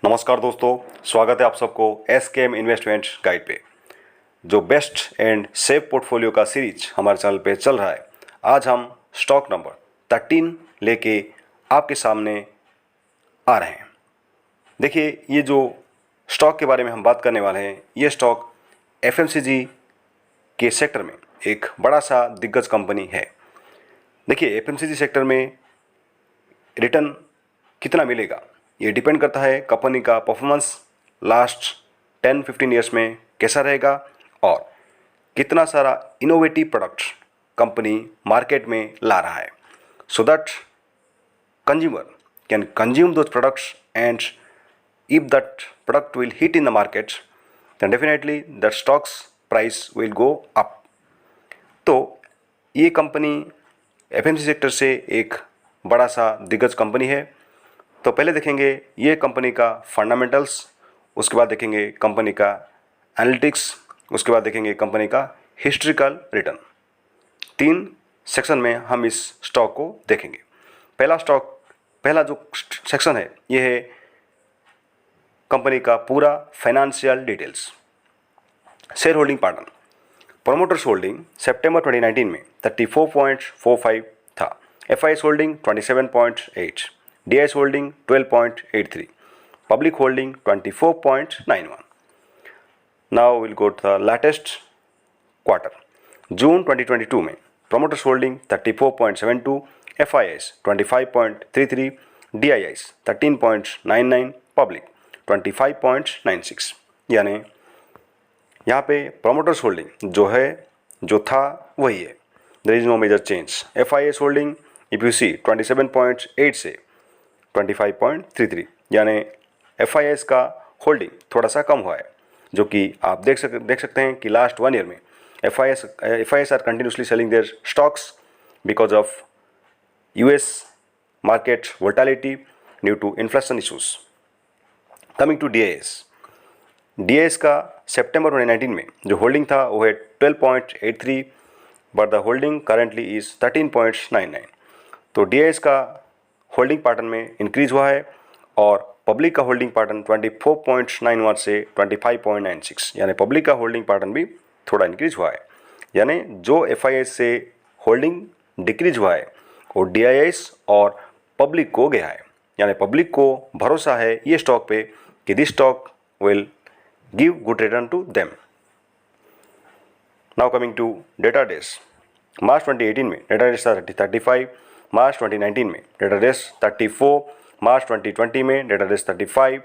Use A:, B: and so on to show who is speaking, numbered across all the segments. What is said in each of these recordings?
A: नमस्कार दोस्तों, स्वागत है आप सबको एसकेएम इन्वेस्टमेंट गाइड पे। जो बेस्ट एंड सेफ पोर्टफोलियो का सीरीज हमारे चैनल पे चल रहा है। आज हम स्टॉक नंबर 13 लेके आपके सामने आ रहे हैं। देखिए, ये जो स्टॉक के बारे में हम बात करने वाले हैं, ये स्टॉक एफएमसीजी के सेक्टर में एक बड़ा सा दिग्गज कंपनी है। देखिए, एफएमसीजी सेक्टर में रिटर्न कितना मिलेगा ये डिपेंड करता है कंपनी का परफॉर्मेंस लास्ट 10-15 ईयर्स में कैसा रहेगा और कितना सारा इनोवेटिव प्रोडक्ट कंपनी मार्केट में ला रहा है, so that consumer can consume those products and if that product will hit in the market then definitely that stocks price will go up. तो ये कंपनी एफएमसी सेक्टर से एक बड़ा सा दिग्गज कंपनी है। तो पहले देखेंगे ये कंपनी का फंडामेंटल्स, उसके बाद देखेंगे कंपनी का एनालिटिक्स, उसके बाद देखेंगे कंपनी का हिस्ट्रिकल रिटर्न। 3 सेक्शन में हम इस स्टॉक को देखेंगे। पहला जो सेक्शन है ये है कंपनी का पूरा financial details. Share holding pattern, promoters holding सितंबर 2019 में 34.45 था, FIS holding 27.8, DIS holding 12.83, public holding 24.91। Now will go to the latest quarter. June 2022 में promoters holding 34.72, FIS 25.33, DIS 13.99, public 25.96। यानी यहाँ पे प्रोमोटर्स होल्डिंग जो था वही है, there is no major change. FIS holding if you see 27.8 से 25.33, यानी FIS का होल्डिंग थोड़ा सा कम हुआ है, जो कि आप देख सकते हैं कि लास्ट 1 ईयर में FIS are continuously selling their stocks because of US market volatility due to inflation issues. Coming to DIS का सितंबर 2019 में जो होल्डिंग था वो है 12.83, but the holding currently is 13.99। तो DIS का होल्डिंग पैटर्न में इंक्रीज हुआ है और पब्लिक का होल्डिंग पैटर्न 24.91 से 25.96, यानी पब्लिक का होल्डिंग पैटर्न भी थोड़ा इंक्रीज हुआ है। यानी जो FIS से होल्डिंग डिक्रीज हुआ है वो DIS और पब्लिक को गया है, यानी पब्लिक को भरोसा है ये स्टॉक पे कि this stock will give good return to them. Now coming to data days, March 2018 में डेटा डेज था 35, मार्च 2019 में डेटा डेज 34, मार्च 2020 में डेटा डेज 35।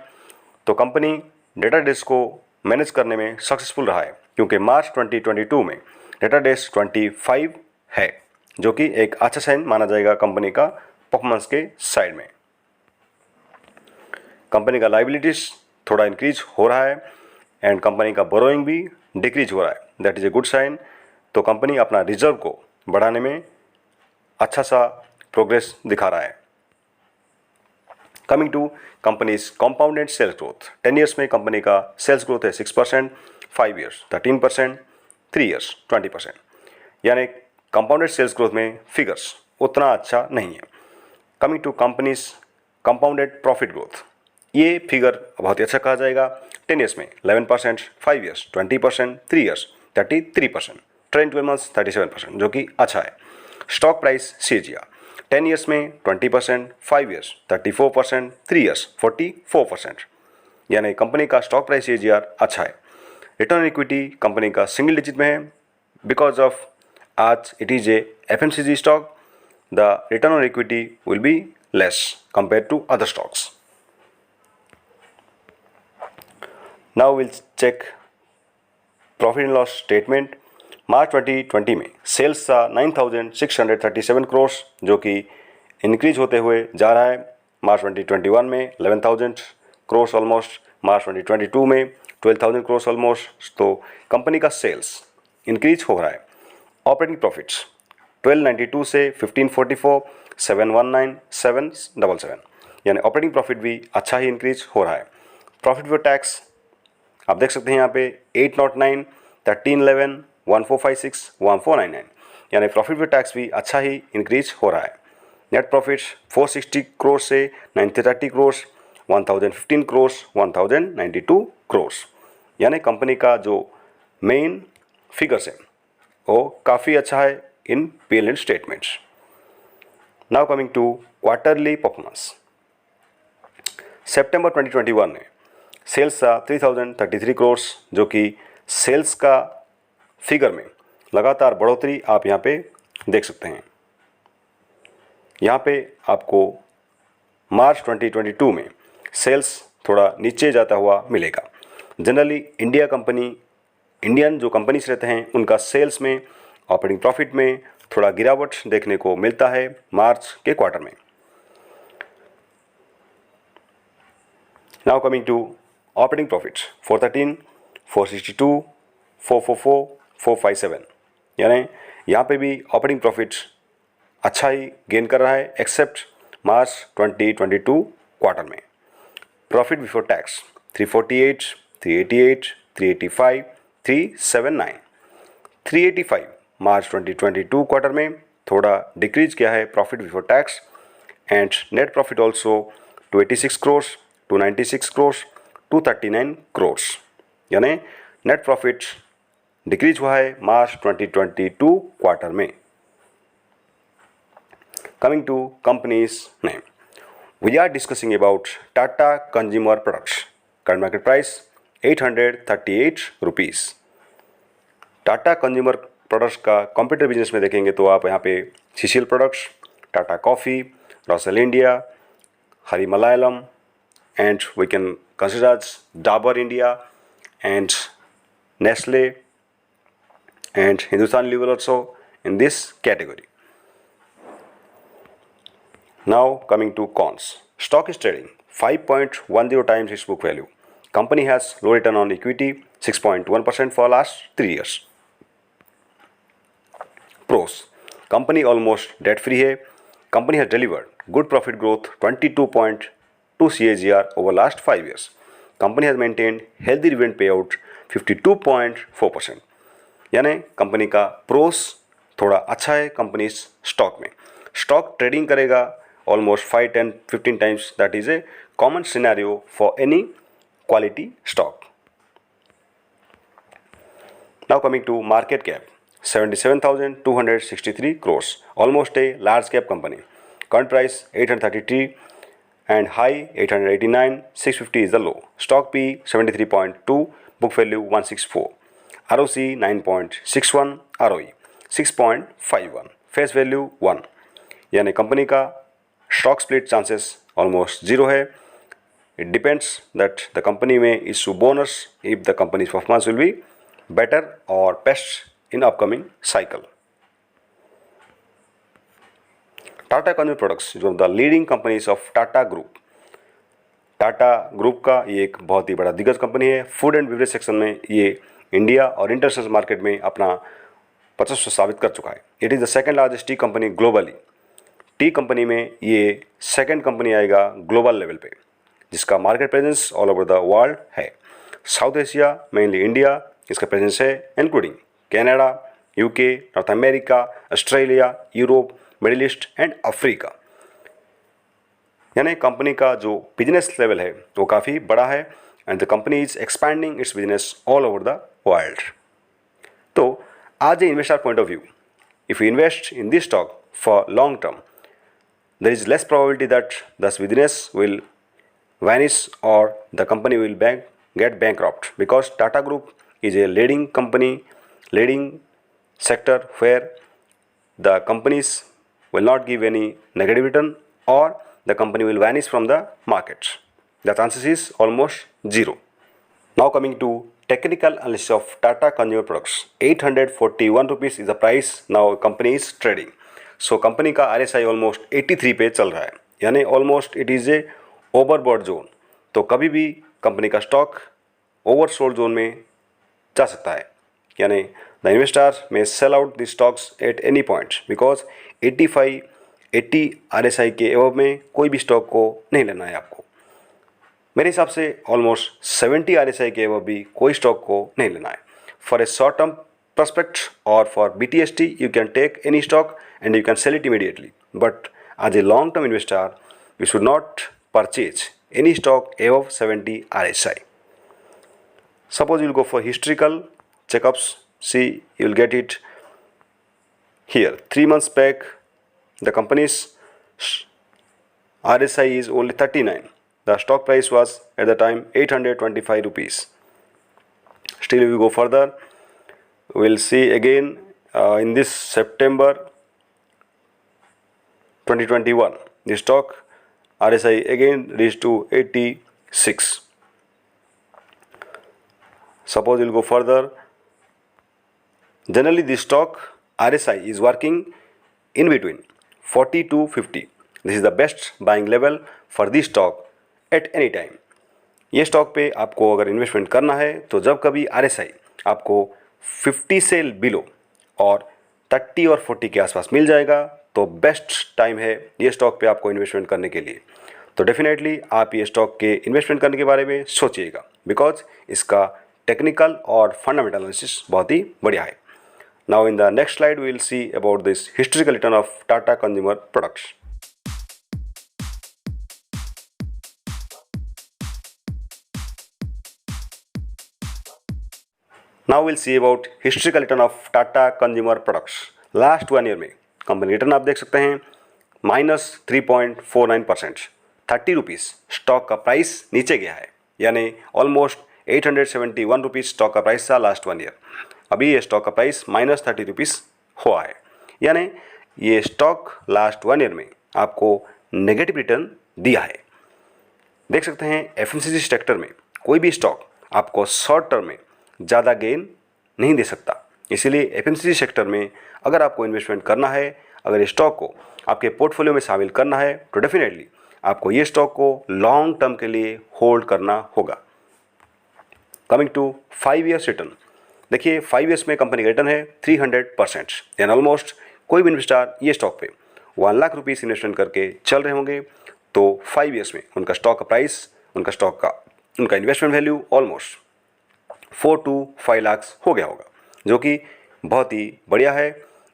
A: तो कंपनी डेटा डेज को मैनेज करने में सक्सेसफुल रहा है, क्योंकि मार्च 2022 में डेटा डेज 25 है, जो कि एक अच्छा साइन माना जाएगा कंपनी का परफॉर्मेंस के साइड में। कंपनी का लाइबिलिटीज थोड़ा इंक्रीज हो रहा है एंड कंपनी का बोरोइंग भी डिक्रीज हो रहा है, that is a good sign. तो कंपनी अपना रिजर्व को बढ़ाने में अच्छा सा प्रोग्रेस दिखा रहा है। Coming to companies compounded sales growth, 10 years में कंपनी का सेल्स ग्रोथ है 6%, 5 ईयर्स 13%, 3 ईयर्स 20%। यानी कंपाउंडेड सेल्स ग्रोथ में फिगर्स उतना अच्छा नहीं है। Coming to companies compounded profit growth, ये फिगर बहुत ही अच्छा कहा जाएगा। 10 ईयर्स में 11%, 5 ईयर्स 20%, 3 ईयर्स 33%, ट्रेंड 12 मंथ्स 37%, जो कि अच्छा है। स्टॉक प्राइस CAGR 10 ईयर्स में 20%, 5 ईयर्स 34%, 3 ईयर्स 44%, यानी कंपनी का स्टॉक प्राइस CAGR अच्छा है। रिटर्न इक्विटी कंपनी का सिंगल डिजिट में है, बिकॉज ऑफ आज it is a FMCG stock, the return on equity will be less compare to other stocks. Now will check profit and loss statement. March 2020 में sales था 9,637 करोड़, जो कि increase होते हुए जा रहा है। मार्च 2021 में 11,000 करोड़ ऑलमोस्ट, मार्च 2022 में 12,000 करोड़ ऑलमोस्ट। तो कंपनी का सेल्स इंक्रीज हो रहा है। ऑपरेटिंग प्रॉफिट्स 1292 से 1544, 719, 777, यानी ऑपरेटिंग प्रॉफिट भी अच्छा ही इंक्रीज हो रहा है। प्रॉफिट बिफोर टैक्स आप देख सकते हैं यहाँ पे 809, 1311, 1456, 1499, यानी प्रॉफिट बिफोर टैक्स भी अच्छा ही इंक्रीज हो रहा है। नेट प्रॉफिट्स 460 करोड़ से 930 करोड़, 1015 crores, 1092 crores। यानी कंपनी का जो मेन फिगर्स है वो काफ़ी अच्छा है in PL and statements. Now coming to quarterly performance. सितंबर 2021 में सेल्स था 3033 crores, जो कि सेल्स का फिगर में लगातार बढ़ोतरी आप यहाँ पे देख सकते हैं। यहाँ पे आपको मार्च 2022 में सेल्स थोड़ा नीचे जाता हुआ मिलेगा। जनरली इंडियन जो कंपनीज रहते हैं उनका सेल्स में, ऑपरेटिंग प्रॉफिट में थोड़ा गिरावट देखने को मिलता है मार्च के क्वार्टर में। Now coming to operating profit 413, 462, 444, 457, यानी यहाँ पे भी ऑपरेटिंग प्रॉफिट अच्छा ही गेन कर रहा है एक्सेप्ट मार्च 2022 क्वार्टर में। प्रॉफिट बिफोर टैक्स 348, 388, 385, 379, 385 मार्च 2022 क्वार्टर में थोड़ा डिक्रीज किया है profit before tax. And net profit also 286 crores, 296 crores, 239 crores, यानी नेट प्रॉफिट डिक्रीज हुआ है मार्च 2022 क्वार्टर में। Coming to company's name, we are discussing about Tata Consumer Products. Current market price 838 rupees. Tata consumer products का competitor business में देखेंगे तो आप यहाँ पे CCL products, Tata coffee, Rossell India, हरी Malayalam, and we can consider as Dabur India and Nestle and Hindustan Lever also in this category. Now coming to cons. Stock is trading 5.10 times its book value. Company has low return on equity 6.1% for last 3 years. Pros. Company almost debt free है. Company has delivered good profit growth 22.2 CAGR over last 5 years. Company has maintained healthy dividend payout 52.4%. यानी company का pros थोड़ा अच्छा है company stock में। Stock trading करेगा almost 5, 10, 15 times. That is a common scenario for any quality stock. Now coming to market cap 77,263 crores, almost a large cap company. Current price 833 and high 889, 650 is the low. Stock P 73.2, book value 164, ROC 9.61, ROE 6.51, face value 1। यानी company का stock split chances almost zero है। It depends that the company may issue bonus if the company's performance will be better और best in upcoming cycle. Tata consumer products जो the leading companies of Tata group. Tata group का ये एक बहुत ही बड़ा दिग्गज company है। फूड एंड बेवरेज सेक्शन में ये इंडिया और इंटरनेशनल मार्केट में अपना वर्चस्व साबित कर चुका है। It is the second largest T company globally. T company में ये सेकंड कंपनी आएगा ग्लोबल लेवल पे जिसका market presence all over the world है। साउथ एशिया मेनली इंडिया इसका प्रेजेंस है, including Canada, UK, north America, Australia, Europe, middle east and Africa. यानी company का जो बिजनेस लेवल है वो काफ़ी बड़ा है and the company is expanding it's business all over the world. तो आज a investor point of view, if you invest in this stock for long term, there is less probability that this business will vanish or the company will get bankrupt because Tata Group is a leading company, leading sector where the companies will not give any negative return or the company will vanish from the markets. The chances is almost zero. Now coming to technical analysis of Tata Consumer Products, 841 rupees is the price now company is trading. So company का RSI almost 83 पे चल रहा है, यानी almost it is a overbought zone. तो कभी भी company का स्टॉक ओवरसोल्ड जोन में जा सकता है, यानी द इन्वेस्टर में sell out the stocks at any point because 80 RSI के एवब में कोई भी स्टॉक को नहीं लेना है आपको। मेरे हिसाब से ऑलमोस्ट 70 RSI के एवब भी कोई स्टॉक को नहीं लेना है। For a short term prospect or for BTST you can take any stock and you can sell it immediately, but as a long term investor you should not purchase any stock above 70 RSI. Suppose you'll go for historical checkups. See, you'll get it here. 3 months back, the company's RSI is only 39. The stock price was at the time 825 rupees. Still, if we go further, we'll see again in this September 2021, the stock RSI again reached to 86. Suppose we'll go further. Generally, the stock RSI is working in between 40 to 50. This is the best buying level for this stock at any time. ये stock पे आपको अगर investment करना है तो जब कभी RSI आपको 50 से बिलो और 30 और 40 के आसपास मिल जाएगा तो बेस्ट टाइम है ये स्टॉक पे आपको इन्वेस्टमेंट करने के लिए. तो डेफिनेटली आप ये स्टॉक के इन्वेस्टमेंट करने के बारे में सोचिएगा, बिकॉज इसका टेक्निकल और फंडामेंटल एनालिसिस बहुत ही बढ़िया है. Now in the next slide we will see about this historical return of Tata consumer products. Now will see about historical return of Tata consumer products. Last 1 year में कंपनी रिटर्न आप देख सकते हैं -3.49%. 30 रुपीज़ स्टॉक का प्राइस नीचे गया है, यानी ऑलमोस्ट 871 रुपीज़ स्टॉक का प्राइस था लास्ट 1 ईयर. अभी ये स्टॉक का प्राइस -30 रुपीज़ हुआ है, यानी ये स्टॉक लास्ट 1 ईयर में आपको नेगेटिव रिटर्न दिया है. देख सकते हैं एफएमसीजी सेक्टर में कोई भी स्टॉक आपको शॉर्ट टर्म में ज़्यादा गेन नहीं दे सकता. इसीलिए एफएमसीजी सेक्टर में अगर आपको इन्वेस्टमेंट करना है, अगर इस स्टॉक को आपके पोर्टफोलियो में शामिल करना है तो डेफिनेटली आपको ये स्टॉक को लॉन्ग टर्म के लिए होल्ड करना होगा. Coming to 5 years return. देखिए 5 ईयर्स में कंपनी का रिटर्न है 300%. यानी ऑलमोस्ट कोई भी इन्वेस्टर ये स्टॉक पे 1 लाख रुपीज़ इन्वेस्टमेंट करके चल रहे होंगे तो 5 ईयर्स में उनका स्टॉक का प्राइस, उनका investment value almost 4 to 5 lakh हो गया होगा, जो कि बहुत ही बढ़िया है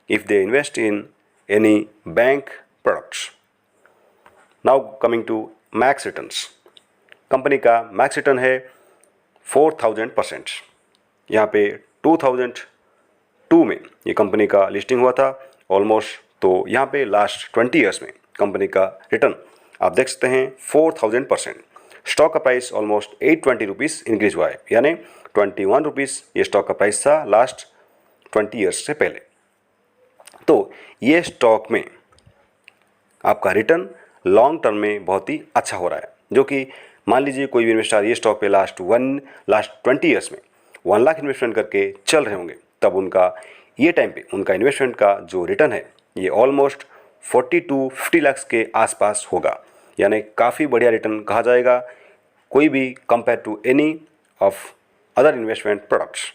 A: if they invest in any bank products. Now coming to max returns. Company का मैक्स रिटर्न है 4000%. यहाँ पे 2002 में ये कंपनी का लिस्टिंग हुआ था ऑलमोस्ट. तो यहाँ पे लास्ट 20 ईयर्स में कंपनी का रिटर्न आप देख सकते हैं 4000%. स्टॉक का प्राइस ऑलमोस्ट 820 रुपीज़ इंक्रीज हुआ है, यानी 21 रुपीज़ ये स्टॉक का प्राइस था लास्ट 20 ईयर्स से पहले. तो ये स्टॉक में आपका रिटर्न लॉन्ग टर्म में बहुत ही अच्छा हो रहा है, जो कि मान लीजिए कोई भी इन्वेस्टर ये स्टॉक पे लास्ट 20 ईयर्स में 1 लाख इन्वेस्टमेंट करके चल रहे होंगे, तब उनका ये टाइम पे उनका इन्वेस्टमेंट का जो रिटर्न है ये ऑलमोस्ट 40 to 50 लाख के आसपास होगा. यानी काफ़ी बढ़िया रिटर्न कहा जाएगा कोई भी compare to any of other investment products.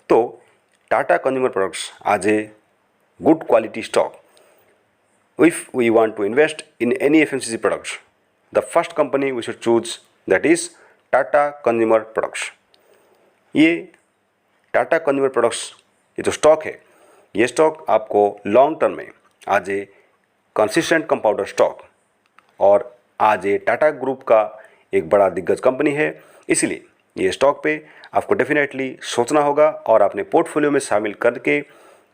A: तो टाटा कंज्यूमर प्रोडक्ट्स आज a good quality stock. If we want to invest in any FMCG products, the first company we should choose that is Tata Consumer Products. ये Tata consumer products ये जो stock है, ये stock आपको long term में आज ए consistent compounder stock और आज ए टाटा ग्रुप का एक बड़ा दिग्गज कंपनी है. इसलिए ये स्टॉक पे आपको डेफिनेटली सोचना होगा और अपने पोर्टफोलियो में शामिल करके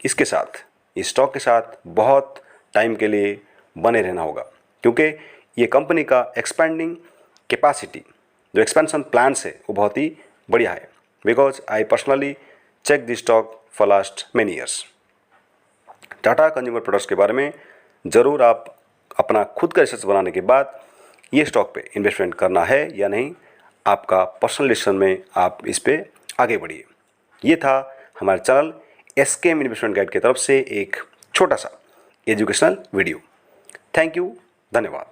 A: इसके साथ, इस स्टॉक के साथ बहुत टाइम के लिए बने रहना होगा, क्योंकि ये कंपनी का एक्सपेंडिंग कैपेसिटी, जो एक्सपेंशन प्लान्स है वो बहुत ही बढ़िया है. Because I personally check this stock for last many years. Tata consumer products के बारे में ज़रूर आप अपना खुद का रिसर्च बनाने के बाद ये स्टॉक पे इन्वेस्टमेंट करना है या नहीं, आपका पर्सनल डिसीजन में आप इस पे आगे बढ़िए. ये था हमारे चैनल एसकेएम इन्वेस्टमेंट गाइड की तरफ से एक छोटा सा एजुकेशनल वीडियो. थैंक यू, धन्यवाद.